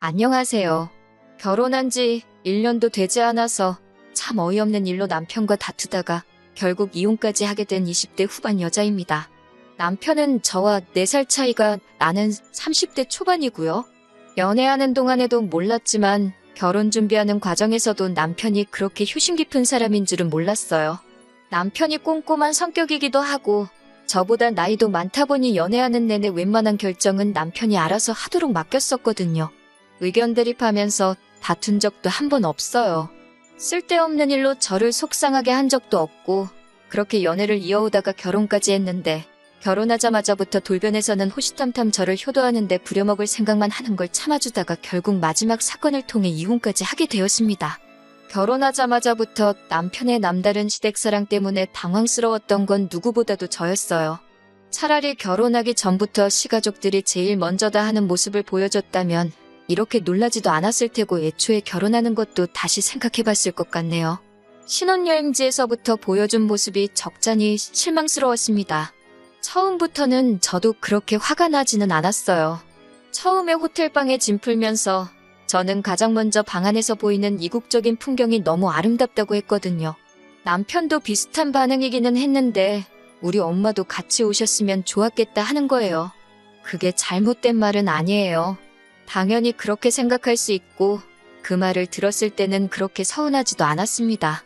안녕하세요. 결혼한 지 1년도 되지 않아서 참 어이없는 일로 남편과 다투다가 결국 이혼까지 하게 된 20대 후반 여자입니다. 남편은 저와 4살 차이가 나는 30대 초반이고요. 연애하는 동안에도 몰랐지만 결혼 준비하는 과정에서도 남편이 그렇게 효심 깊은 사람인 줄은 몰랐어요. 남편이 꼼꼼한 성격이기도 하고 저보다 나이도 많다 보니 연애하는 내내 웬만한 결정은 남편이 알아서 하도록 맡겼었거든요. 의견 대립하면서 다툰 적도 한 번 없어요. 쓸데없는 일로 저를 속상하게 한 적도 없고 그렇게 연애를 이어오다가 결혼까지 했는데 결혼하자마자부터 돌변해서는 호시탐탐 저를 효도하는데 부려먹을 생각만 하는 걸 참아주다가 결국 마지막 사건을 통해 이혼까지 하게 되었습니다. 결혼하자마자부터 남편의 남다른 시댁사랑 때문에 당황스러웠던 건 누구보다도 저였어요. 차라리 결혼하기 전부터 시가족들이 제일 먼저다 하는 모습을 보여줬다면 이렇게 놀라지도 않았을 테고 애초에 결혼하는 것도 다시 생각해봤을 것 같네요. 신혼여행지에서부터 보여준 모습이 적잖이 실망스러웠습니다. 처음부터는 저도 그렇게 화가 나지는 않았어요. 처음에 호텔방에 짐 풀면서 저는 가장 먼저 방 안에서 보이는 이국적인 풍경이 너무 아름답다고 했거든요. 남편도 비슷한 반응이기는 했는데 우리 엄마도 같이 오셨으면 좋았겠다 하는 거예요. 그게 잘못된 말은 아니에요. 당연히 그렇게 생각할 수 있고 그 말을 들었을 때는 그렇게 서운하지도 않았습니다.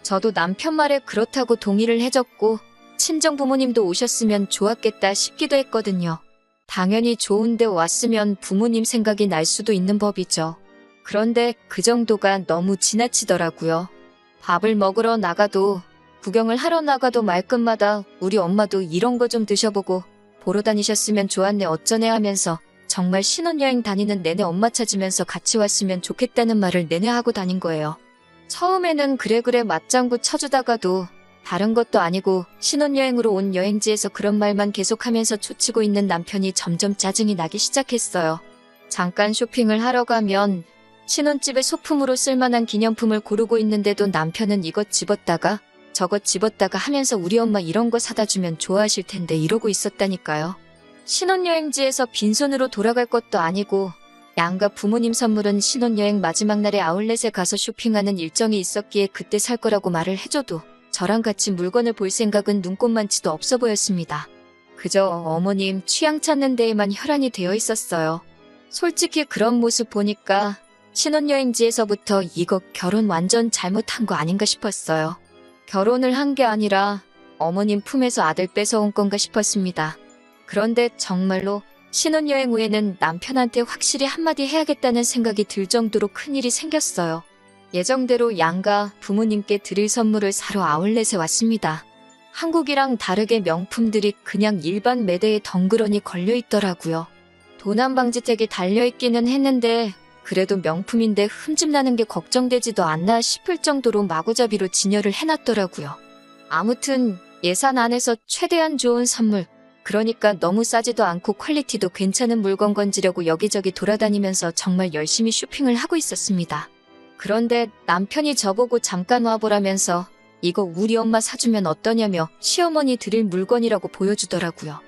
저도 남편 말에 그렇다고 동의를 해줬고 친정 부모님도 오셨으면 좋았겠다 싶기도 했거든요. 당연히 좋은데 왔으면 부모님 생각이 날 수도 있는 법이죠. 그런데 그 정도가 너무 지나치더라고요. 밥을 먹으러 나가도 구경을 하러 나가도 말끝마다 우리 엄마도 이런 거 좀 드셔보고 보러 다니셨으면 좋았네 어쩌네 하면서 정말 신혼여행 다니는 내내 엄마 찾으면서 같이 왔으면 좋겠다는 말을 내내 하고 다닌 거예요. 처음에는 그래 맞장구 쳐주다가도 다른 것도 아니고 신혼여행으로 온 여행지에서 그런 말만 계속하면서 초치고 있는 남편이 점점 짜증이 나기 시작했어요. 잠깐 쇼핑을 하러 가면 신혼집에 소품으로 쓸만한 기념품을 고르고 있는데도 남편은 이것 집었다가 저것 집었다가 하면서 우리 엄마 이런 거 사다 주면 좋아하실 텐데 이러고 있었다니까요. 신혼여행지에서 빈손으로 돌아갈 것도 아니고 양가 부모님 선물은 신혼여행 마지막 날에 아울렛에 가서 쇼핑하는 일정이 있었기에 그때 살 거라고 말을 해줘도 저랑 같이 물건을 볼 생각은 눈꼽만치도 없어 보였습니다. 그저 어머님 취향 찾는 데에만 혈안이 되어 있었어요. 솔직히 그런 모습 보니까 신혼여행지에서부터 이거 결혼 완전 잘못한 거 아닌가 싶었어요. 결혼을 한 게 아니라 어머님 품에서 아들 뺏어온 건가 싶었습니다. 그런데 정말로 신혼여행 후에는 남편한테 확실히 한마디 해야겠다는 생각이 들 정도로 큰일이 생겼어요. 예정대로 양가 부모님께 드릴 선물을 사러 아울렛에 왔습니다. 한국이랑 다르게 명품들이 그냥 일반 매대에 덩그러니 걸려있더라고요. 도난방지택이 달려있기는 했는데 그래도 명품인데 흠집나는 게 걱정되지도 않나 싶을 정도로 마구잡이로 진열을 해놨더라고요. 아무튼 예산 안에서 최대한 좋은 선물, 그러니까 너무 싸지도 않고 퀄리티도 괜찮은 물건 건지려고 여기저기 돌아다니면서 정말 열심히 쇼핑을 하고 있었습니다. 그런데 남편이 저보고 잠깐 와보라면서 이거 우리 엄마 사주면 어떠냐며 시어머니 드릴 물건이라고 보여주더라고요.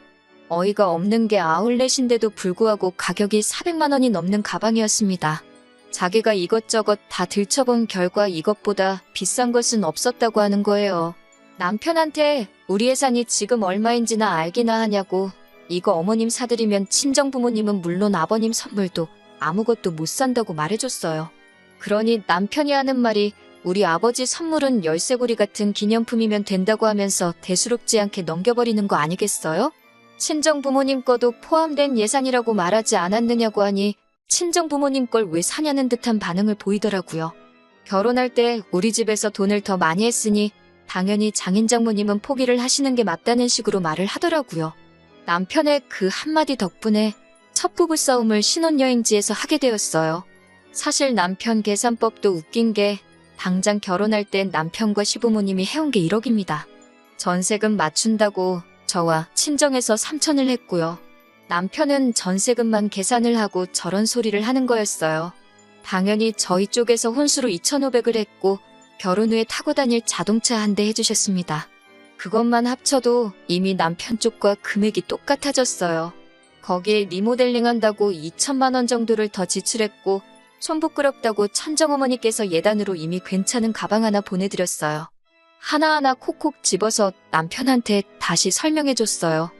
어이가 없는 게 아울렛인데도 불구하고 가격이 400만 원이 넘는 가방이었습니다. 자기가 이것저것 다 들춰본 결과 이것보다 비싼 것은 없었다고 하는 거예요. 남편한테 우리 예산이 지금 얼마인지나 알기나 하냐고 이거 어머님 사드리면 친정부모님은 물론 아버님 선물도 아무것도 못 산다고 말해줬어요. 그러니 남편이 하는 말이 우리 아버지 선물은 열쇠고리 같은 기념품이면 된다고 하면서 대수롭지 않게 넘겨버리는 거 아니겠어요? 친정부모님 거도 포함된 예산이라고 말하지 않았느냐고 하니 친정부모님 걸 왜 사냐는 듯한 반응을 보이더라고요. 결혼할 때 우리 집에서 돈을 더 많이 했으니 당연히 장인장모님은 포기를 하시는 게 맞다는 식으로 말을 하더라고요. 남편의 그 한마디 덕분에 첫 부부싸움을 신혼여행지에서 하게 되었어요. 사실 남편 계산법도 웃긴 게 당장 결혼할 땐 남편과 시부모님이 해온 게 1억입니다. 전세금 맞춘다고 저와 친정에서 3천을 했고요. 남편은 전세금만 계산을 하고 저런 소리를 하는 거였어요. 당연히 저희 쪽에서 혼수로 2,500을 했고 결혼 후에 타고 다닐 자동차 한 대 해주셨습니다. 그것만 합쳐도 이미 남편 쪽과 금액이 똑같아졌어요. 거기에 리모델링 한다고 2천만 원 정도를 더 지출했고 좀 부끄럽다고 천정어머니께서 예단으로 이미 괜찮은 가방 하나 보내드렸어요. 하나하나 콕콕 집어서 남편한테 다시 설명해줬어요.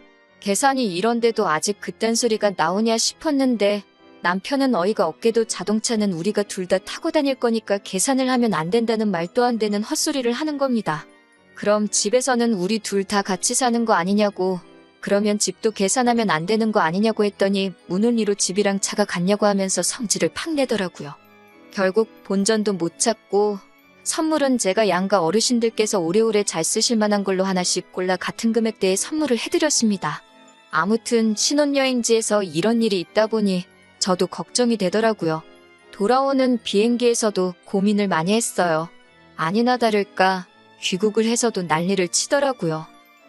계산이 이런데도 아직 그딴 소리가 나오냐 싶었는데 남편은 어이가 없게도 자동차는 우리가 둘 다 타고 다닐 거니까 계산을 하면 안 된다는 말도 안 되는 헛소리를 하는 겁니다. 그럼 집에서는 우리 둘 다 같이 사는 거 아니냐고, 그러면 집도 계산하면 안 되는 거 아니냐고 했더니 문은리로 집이랑 차가 같냐고 하면서 성질을 팍 내더라고요. 결국 본전도 못 찾고 선물은 제가 양가 어르신들께서 오래오래 잘 쓰실 만한 걸로 하나씩 골라 같은 금액대에 선물을 해드렸습니다. 아무튼 신혼여행지에서 이런 일이 있다 보니 저도 걱정이 되더라고요. 돌아오는 비행기에서도 고민을 많이 했어요. 아니나 다를까 귀국을 해서도 난리를 치더라고요.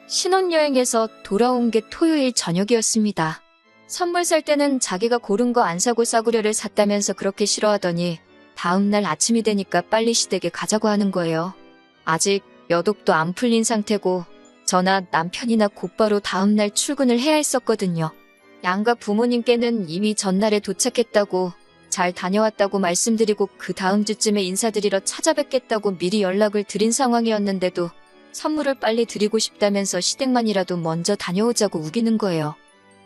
신혼여행에서 돌아온 게 토요일 저녁이었습니다. 선물 살 때는 자기가 고른 거 안 사고 싸구려를 샀다면서 그렇게 싫어하더니 다음날 아침이 되니까 빨리 시댁에 가자고 하는 거예요. 아직 여독도 안 풀린 상태고 저나 남편이나 곧바로 다음날 출근을 해야 했었거든요. 양가 부모님께는 이미 전날에 도착했다고 잘 다녀왔다고 말씀드리고 그 다음 주쯤에 인사드리러 찾아뵙겠다고 미리 연락을 드린 상황이었는데도 선물을 빨리 드리고 싶다면서 시댁만이라도 먼저 다녀오자고 우기는 거예요.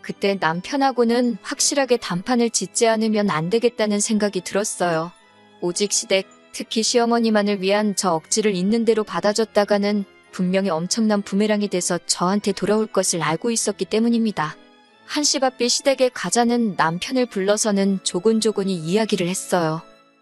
그때 남편하고는 확실하게 단판을 짓지 않으면 안 되겠다는 생각이 들었어요. 오직 시댁, 특히 시어머니만을 위한 저 억지를 있는 대로 받아줬다가는 분명히 엄청난 부메랑이 돼서 저한테 돌아올 것을 알고 있었기 때문입니다. 한시바삐 시댁에 가자는 남편을 불러서는 조곤조곤히 이야기를 했어요.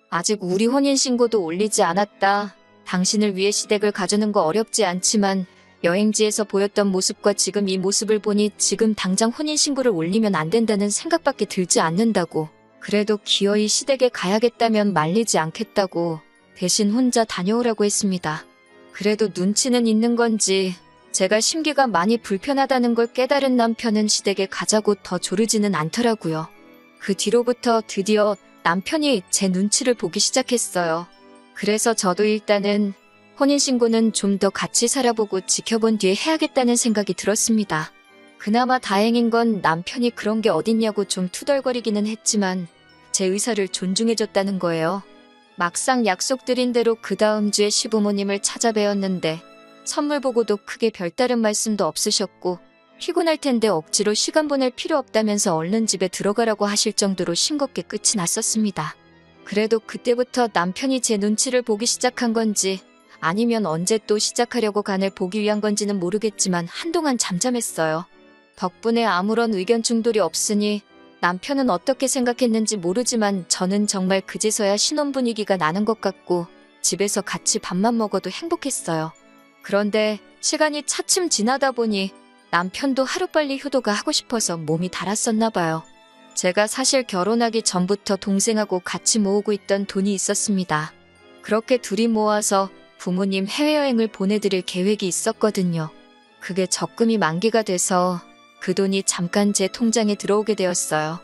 아직 우리 혼인신고도 올리지 않았다. 당신을 위해 시댁을 가주는 거 어렵지 않지만 여행지에서 보였던 모습과 지금 이 모습을 보니 지금 당장 혼인신고를 올리면 안 된다는 생각밖에 들지 않는다고. 그래도 기어이 시댁에 가야겠다면 말리지 않겠다고 대신 혼자 다녀오라고 했습니다. 그래도 눈치는 있는 건지 제가 심기가 많이 불편하다는 걸 깨달은 남편은 시댁에 가자고 더 조르지는 않더라고요. 그 뒤로부터 드디어 남편이 제 눈치를 보기 시작했어요. 그래서 저도 일단은 혼인신고는 좀 더 같이 살아보고 지켜본 뒤에 해야겠다는 생각이 들었습니다. 그나마 다행인 건 남편이 그런 게 어딨냐고 좀 투덜거리기는 했지만 제 의사를 존중해줬다는 거예요. 막상 약속드린 대로 그 다음 주에 시부모님을 찾아뵈었는데 선물 보고도 크게 별다른 말씀도 없으셨고 피곤할 텐데 억지로 시간 보낼 필요 없다면서 얼른 집에 들어가라고 하실 정도로 싱겁게 끝이 났었습니다. 그래도 그때부터 남편이 제 눈치를 보기 시작한 건지 아니면 언제 또 시작하려고 간을 보기 위한 건지는 모르겠지만 한동안 잠잠했어요. 덕분에 아무런 의견 충돌이 없으니 남편은 어떻게 생각했는지 모르지만 저는 정말 그제서야 신혼 분위기가 나는 것 같고 집에서 같이 밥만 먹어도 행복했어요. 그런데 시간이 차츰 지나다 보니 남편도 하루빨리 효도가 하고 싶어서 몸이 달았었나 봐요. 제가 사실 결혼하기 전부터 동생하고 같이 모으고 있던 돈이 있었습니다. 그렇게 둘이 모아서 부모님 해외여행을 보내드릴 계획이 있었거든요. 그게 적금이 만기가 돼서 그 돈이 잠깐 제 통장에 들어오게 되었어요.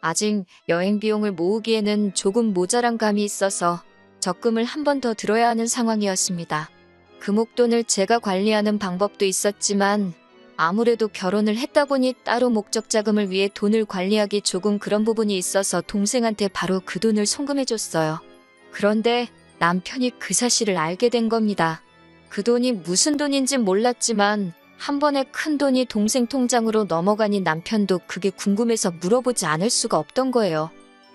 아직 여행 비용을 모으기에는 조금 모자란 감이 있어서 적금을 한 번 더 들어야 하는 상황이었습니다. 그 목돈을 제가 관리하는 방법도 있었지만 아무래도 결혼을 했다 보니 따로 목적 자금을 위해 돈을 관리하기 조금 그런 부분이 있어서 동생한테 바로 그 돈을 송금해줬어요. 그런데 남편이 그 사실을 알게 된 겁니다. 그 돈이 무슨 돈인진 몰랐지만 한 번에 큰 돈이 동생 통장으로 넘어가니 남편도 그게 궁금해서 물어보지 않을 수가 없던 거예요.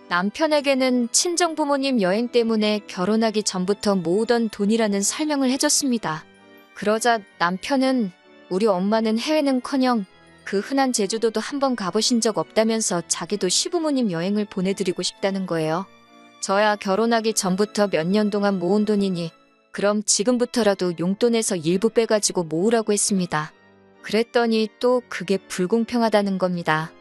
남편에게는 친정부모님 여행 때문에 결혼하기 전부터 모으던 돈이라는 설명을 해줬습니다. 그러자 남편은 우리 엄마는 해외는커녕 그 흔한 제주도도 한번 가보신 적 없다면서 자기도 시부모님 여행을 보내드리고 싶다는 거예요. 저야 결혼하기 전부터 몇 년 동안 모은 돈이니 그럼 지금부터라도 용돈에서 일부 빼가지고 모으라고 했습니다. 그랬더니 또 그게 불공평하다는 겁니다.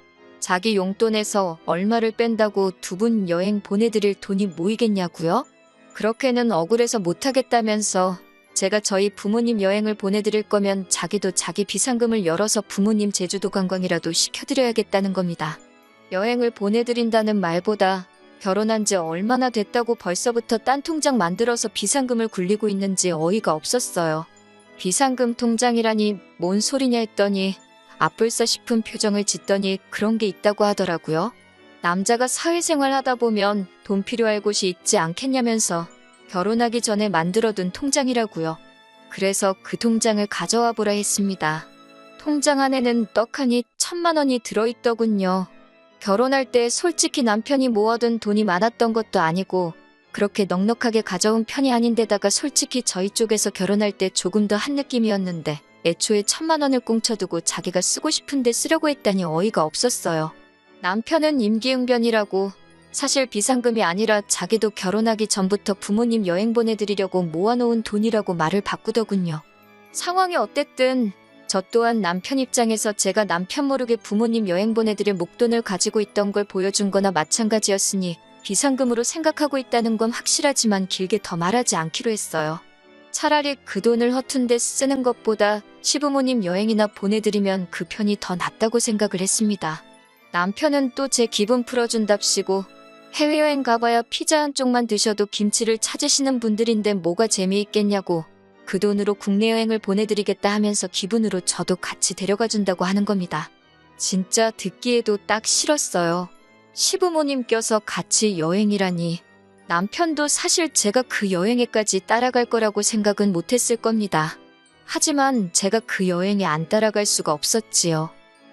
자기 용돈에서 얼마를 뺀다고 두 분 여행 보내드릴 돈이 모이겠냐고요? 그렇게는 억울해서 못하겠다면서 제가 저희 부모님 여행을 보내드릴 거면 자기도 자기 비상금을 열어서 부모님 제주도 관광이라도 시켜드려야겠다는 겁니다. 여행을 보내드린다는 말보다 결혼한 지 얼마나 됐다고 벌써부터 딴 통장 만들어서 비상금을 굴리고 있는지 어이가 없었어요. 비상금 통장이라니 뭔 소리냐 했더니 아뿔싸 싶은 표정을 짓더니 그런 게 있다고 하더라고요. 남자가 사회생활 하다 보면 돈 필요할 곳이 있지 않겠냐면서 결혼하기 전에 만들어둔 통장이라고요. 그래서 그 통장을 가져와 보라 했습니다. 통장 안에는 떡하니 1,000만 원이 들어있더군요. 결혼할 때 솔직히 남편이 모아둔 돈이 많았던 것도 아니고 그렇게 넉넉하게 가져온 편이 아닌데다가 솔직히 저희 쪽에서 결혼할 때 조금 더 한 느낌이었는데 애초에 1,000만 원을 꽁쳐두고 자기가 쓰고 싶은데 쓰려고 했다니 어이가 없었어요. 남편은 임기응변이라고 사실 비상금이 아니라 자기도 결혼하기 전부터 부모님 여행 보내드리려고 모아놓은 돈이라고 말을 바꾸더군요. 상황이 어땠든 저 또한 남편 입장에서 제가 남편 모르게 부모님 여행 보내드릴 목돈을 가지고 있던 걸 보여준 거나 마찬가지였으니 비상금으로 생각하고 있다는 건 확실하지만 길게 더 말하지 않기로 했어요. 차라리 그 돈을 허튼 데 쓰는 것보다 시부모님 여행이나 보내드리면 그 편이 더 낫다고 생각을 했습니다. 남편은 또 제 기분 풀어준답시고 해외여행 가봐야 피자 한 쪽만 드셔도 김치를 찾으시는 분들인데 뭐가 재미있겠냐고 그 돈으로 국내 여행을 보내드리겠다 하면서 기분으로 저도 같이 데려가준다고 하는 겁니다. 진짜 듣기에도 딱 싫었어요. 시부모님 껴서 같이 여행이라니. 남편도 사실 제가 그 여행에까지 따라갈 거라고 생각은 못했을 겁니다. 하지만 제가 그 여행에 안 따라갈 수가 없었지요.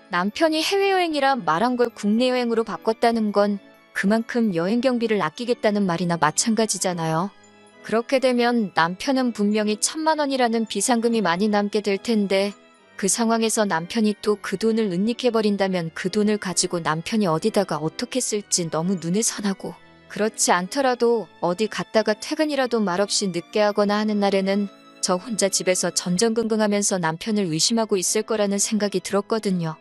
남편이 해외여행이라 말한 걸 국내 여행으로 바꿨다는 건 그만큼 여행 경비를 아끼겠다는 말이나 마찬가지잖아요. 그렇게 되면 남편은 분명히 1,000만 원이라는 비상금이 많이 남게 될 텐데 그 상황에서 남편이 또 그 돈을 은닉해버린다면 그 돈을 가지고 남편이 어디다가 어떻게 쓸지 너무 눈에 선하고 그렇지 않더라도 어디 갔다가 퇴근이라도 말없이 늦게 하거나 하는 날에는 저 혼자 집에서 전전긍긍하면서 남편을 의심하고 있을 거라는 생각이 들었거든요.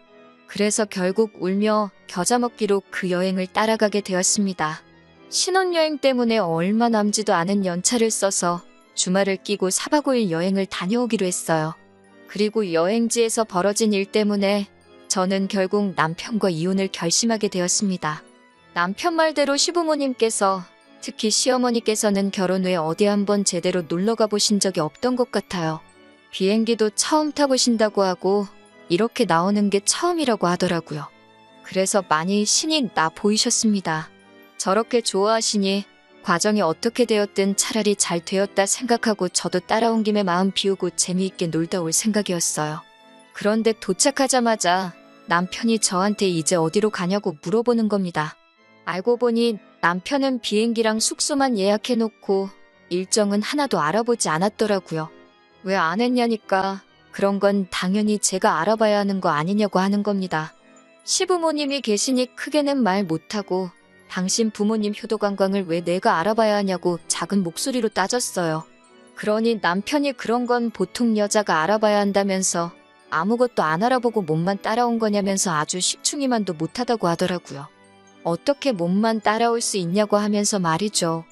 그래서 결국 울며 겨자 먹기로 그 여행을 따라가게 되었습니다. 신혼여행 때문에 얼마 남지도 않은 연차를 써서 주말을 끼고 4박 5일 여행을 다녀오기로 했어요. 그리고 여행지에서 벌어진 일 때문에 저는 결국 남편과 이혼을 결심하게 되었습니다. 남편 말대로 시부모님께서 특히 시어머니께서는 결혼 후에 어디 한번 제대로 놀러가 보신 적이 없던 것 같아요. 비행기도 처음 타보신다고 하고 이렇게 나오는 게 처음이라고 하더라고요. 그래서 많이 신이 나 보이셨습니다. 저렇게 좋아하시니 과정이 어떻게 되었든 차라리 잘 되었다 생각하고 저도 따라온 김에 마음 비우고 재미있게 놀다 올 생각이었어요. 그런데 도착하자마자 남편이 저한테 이제 어디로 가냐고 물어보는 겁니다. 알고 보니 남편은 비행기랑 숙소만 예약해놓고 일정은 하나도 알아보지 않았더라고요. 왜 안 했냐니까 그런 건 당연히 제가 알아봐야 하는 거 아니냐고 하는 겁니다. 시부모님이 계시니 크게는 말 못하고 당신 부모님 효도관광을 왜 내가 알아봐야 하냐고 작은 목소리로 따졌어요. 그러니 남편이 그런 건 보통 여자가 알아봐야 한다면서 아무것도 안 알아보고 몸만 따라온 거냐면서 아주 식충이만도 못하다고 하더라고요. 어떻게 몸만 따라올 수 있냐고 하면서 말이죠.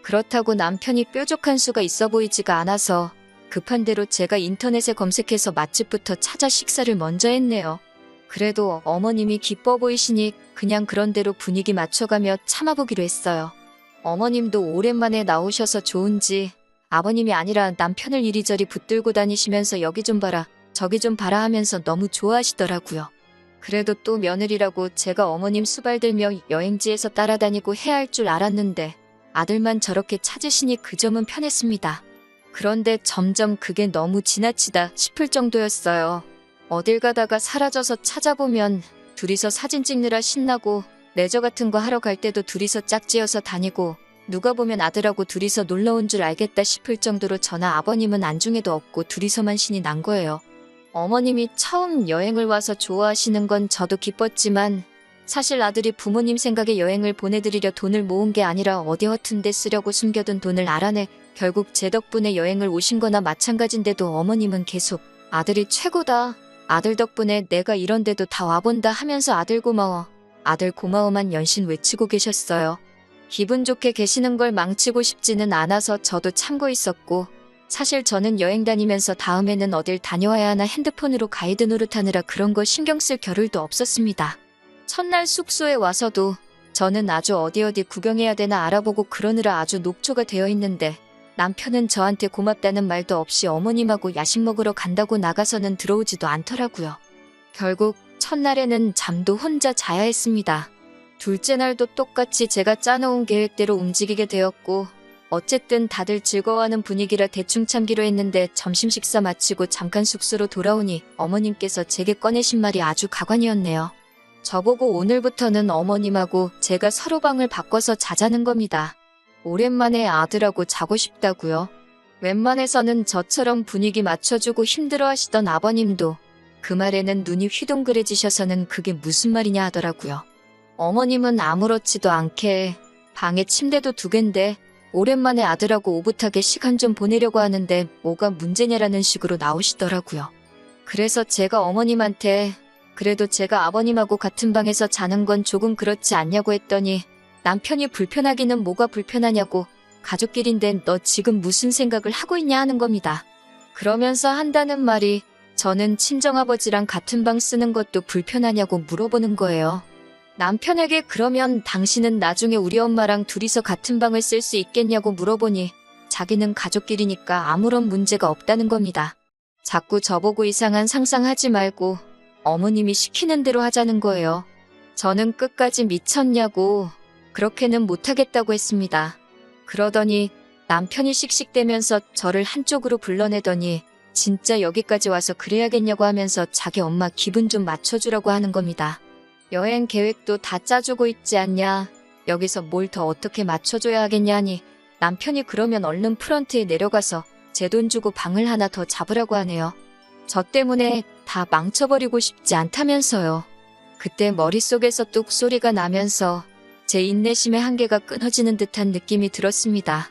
그렇다고 남편이 뾰족한 수가 있어 보이지가 않아서 급한 대로 제가 인터넷에 검색해서 맛집부터 찾아 식사를 먼저 했네요. 그래도 어머님이 기뻐 보이시니 그냥 그런 대로 분위기 맞춰가며 참아보기로 했어요. 어머님도 오랜만에 나오셔서 좋은지 아버님이 아니라 남편을 이리저리 붙들고 다니시면서 여기 좀 봐라 저기 좀 봐라 하면서 너무 좋아하시더라고요. 그래도 또 며느리라고 제가 어머님 수발들며 여행지에서 따라다니고 해야 할 줄 알았는데 아들만 저렇게 찾으시니 그 점은 편했습니다. 그런데 점점 그게 너무 지나치다 싶을 정도였어요. 어딜 가다가 사라져서 찾아보면 둘이서 사진 찍느라 신나고 레저 같은 거 하러 갈 때도 둘이서 짝지어서 다니고 누가 보면 아들하고 둘이서 놀러 온 줄 알겠다 싶을 정도로 저나 아버님은 안중에도 없고 둘이서만 신이 난 거예요. 어머님이 처음 여행을 와서 좋아하시는 건 저도 기뻤지만 사실 아들이 부모님 생각에 여행을 보내드리려 돈을 모은 게 아니라 어디 허튼 데 쓰려고 숨겨둔 돈을 알아내 결국 제 덕분에 여행을 오신 거나 마찬가지인데도 어머님은 계속 아들이 최고다. 아들 덕분에 내가 이런 데도 다 와본다 하면서 아들 고마워. 아들 고마워만 연신 외치고 계셨어요. 기분 좋게 계시는 걸 망치고 싶지는 않아서 저도 참고 있었고 사실 저는 여행 다니면서 다음에는 어딜 다녀와야 하나 핸드폰으로 가이드 노릇하느라 그런 거 신경 쓸 겨를도 없었습니다. 첫날 숙소에 와서도 저는 아주 어디 구경해야 되나 알아보고 그러느라 아주 녹초가 되어 있는데 남편은 저한테 고맙다는 말도 없이 어머님하고 야식 먹으러 간다고 나가서는 들어오지도 않더라고요. 결국 첫날에는 잠도 혼자 자야 했습니다. 둘째 날도 똑같이 제가 짜놓은 계획대로 움직이게 되었고, 어쨌든 다들 즐거워하는 분위기라 대충 참기로 했는데 점심 식사 마치고 잠깐 숙소로 돌아오니 어머님께서 제게 꺼내신 말이 아주 가관이었네요. 저보고 오늘부터는 어머님하고 제가 서로 방을 바꿔서 자자는 겁니다. 오랜만에 아들하고 자고 싶다고요. 웬만해서는 저처럼 분위기 맞춰주고 힘들어하시던 아버님도 그 말에는 눈이 휘둥그레지셔서는 그게 무슨 말이냐 하더라고요. 어머님은 아무렇지도 않게 방에 침대도 2개인데 오랜만에 아들하고 오붓하게 시간 좀 보내려고 하는데 뭐가 문제냐라는 식으로 나오시더라고요. 그래서 제가 어머님한테 그래도 제가 아버님하고 같은 방에서 자는 건 조금 그렇지 않냐고 했더니 남편이 불편하기는 뭐가 불편하냐고 가족끼리인데 너 지금 무슨 생각을 하고 있냐 하는 겁니다. 그러면서 한다는 말이 저는 친정아버지랑 같은 방 쓰는 것도 불편하냐고 물어보는 거예요. 남편에게 그러면 당신은 나중에 우리 엄마랑 둘이서 같은 방을 쓸 수 있겠냐고 물어보니 자기는 가족끼리니까 아무런 문제가 없다는 겁니다. 자꾸 저보고 이상한 상상하지 말고 어머님이 시키는 대로 하자는 거예요. 저는 끝까지 미쳤냐고 그렇게는 못하겠다고 했습니다. 그러더니 남편이 씩씩대면서 저를 한쪽으로 불러내더니 진짜 여기까지 와서 그래야겠냐고 하면서 자기 엄마 기분 좀 맞춰주라고 하는 겁니다. 여행 계획도 다 짜주고 있지 않냐. 여기서 뭘 더 어떻게 맞춰줘야 하겠냐니 남편이 그러면 얼른 프런트에 내려가서 제 돈 주고 방을 하나 더 잡으라고 하네요. 저 때문에 다 망쳐버리고 싶지 않다면서요. 그때 머릿속에서 뚝 소리가 나면서 제 인내심의 한계가 끊어지는 듯한 느낌이 들었습니다.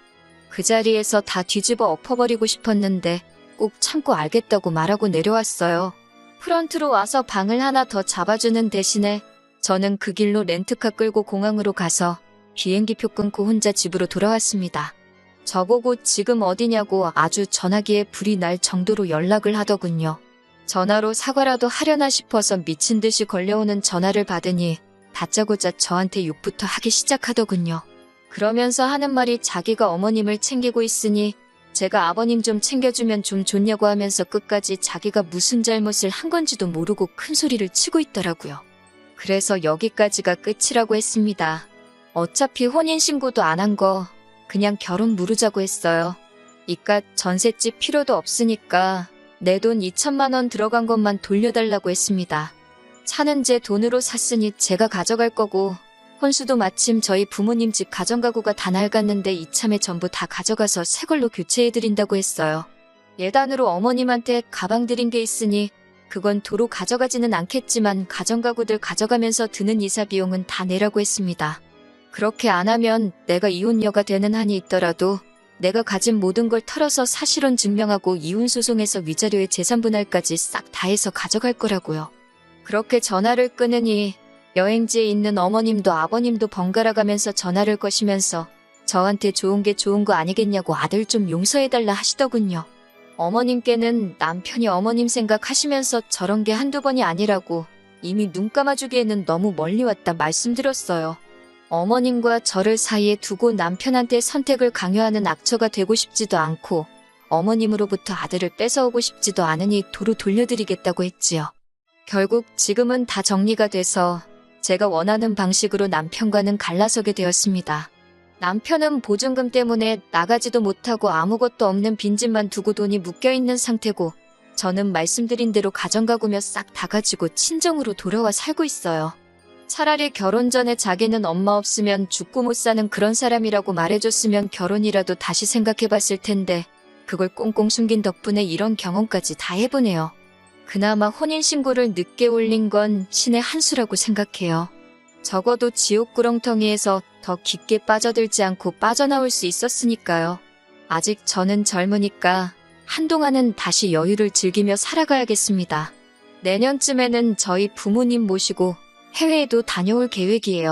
그 자리에서 다 뒤집어 엎어버리고 싶었는데 꼭 참고 알겠다고 말하고 내려왔어요. 프런트로 와서 방을 하나 더 잡아주는 대신에 저는 그 길로 렌트카 끌고 공항으로 가서 비행기표 끊고 혼자 집으로 돌아왔습니다. 저보고 지금 어디냐고 아주 전화기에 불이 날 정도로 연락을 하더군요. 전화로 사과라도 하려나 싶어서 미친 듯이 걸려오는 전화를 받으니 다짜고짜 저한테 욕부터 하기 시작하더군요. 그러면서 하는 말이 자기가 어머님을 챙기고 있으니 제가 아버님 좀 챙겨주면 좀 좋냐고 하면서 끝까지 자기가 무슨 잘못을 한 건지도 모르고 큰 소리를 치고 있더라고요. 그래서 여기까지가 끝이라고 했습니다. 어차피 혼인신고도 안 한 거 그냥 결혼 무르자고 했어요. 이깟 전셋집 필요도 없으니까 내 돈 2천만 원 들어간 것만 돌려달라고 했습니다. 차는 제 돈으로 샀으니 제가 가져갈 거고 혼수도 마침 저희 부모님 집 가정가구가 다 낡았는데 이참에 전부 다 가져가서 새 걸로 교체해드린다고 했어요. 예단으로 어머님한테 가방 드린 게 있으니 그건 도로 가져가지는 않겠지만 가정가구들 가져가면서 드는 이사 비용은 다 내라고 했습니다. 그렇게 안 하면 내가 이혼녀가 되는 한이 있더라도 내가 가진 모든 걸 털어서 사실혼 증명하고 이혼소송에서 위자료에 재산분할까지 싹 다 해서 가져갈 거라고요. 그렇게 전화를 끊으니 여행지에 있는 어머님도 아버님도 번갈아 가면서 전화를 거시면서 저한테 좋은 게 좋은 거 아니겠냐고 아들 좀 용서해달라 하시더군요. 어머님께는 남편이 어머님 생각하시면서 저런 게 한두 번이 아니라고 이미 눈 감아주기에는 너무 멀리 왔다 말씀드렸어요. 어머님과 저를 사이에 두고 남편한테 선택을 강요하는 악처가 되고 싶지도 않고 어머님으로부터 아들을 뺏어오고 싶지도 않으니 도로 돌려드리겠다고 했지요. 결국 지금은 다 정리가 돼서 제가 원하는 방식으로 남편과는 갈라서게 되었습니다. 남편은 보증금 때문에 나가지도 못하고 아무것도 없는 빈집만 두고 돈이 묶여있는 상태고 저는 말씀드린 대로 가정가구며 싹 다 가지고 친정으로 돌아와 살고 있어요. 차라리 결혼 전에 자기는 엄마 없으면 죽고 못 사는 그런 사람이라고 말해줬으면 결혼이라도 다시 생각해봤을 텐데 그걸 꽁꽁 숨긴 덕분에 이런 경험까지 다 해보네요. 그나마 혼인신고를 늦게 올린 건 신의 한 수라고 생각해요. 적어도 지옥 구렁텅이에서 더 깊게 빠져들지 않고 빠져나올 수 있었으니까요. 아직 저는 젊으니까 한동안은 다시 여유를 즐기며 살아가야겠습니다. 내년쯤에는 저희 부모님 모시고 해외에도 다녀올 계획이에요.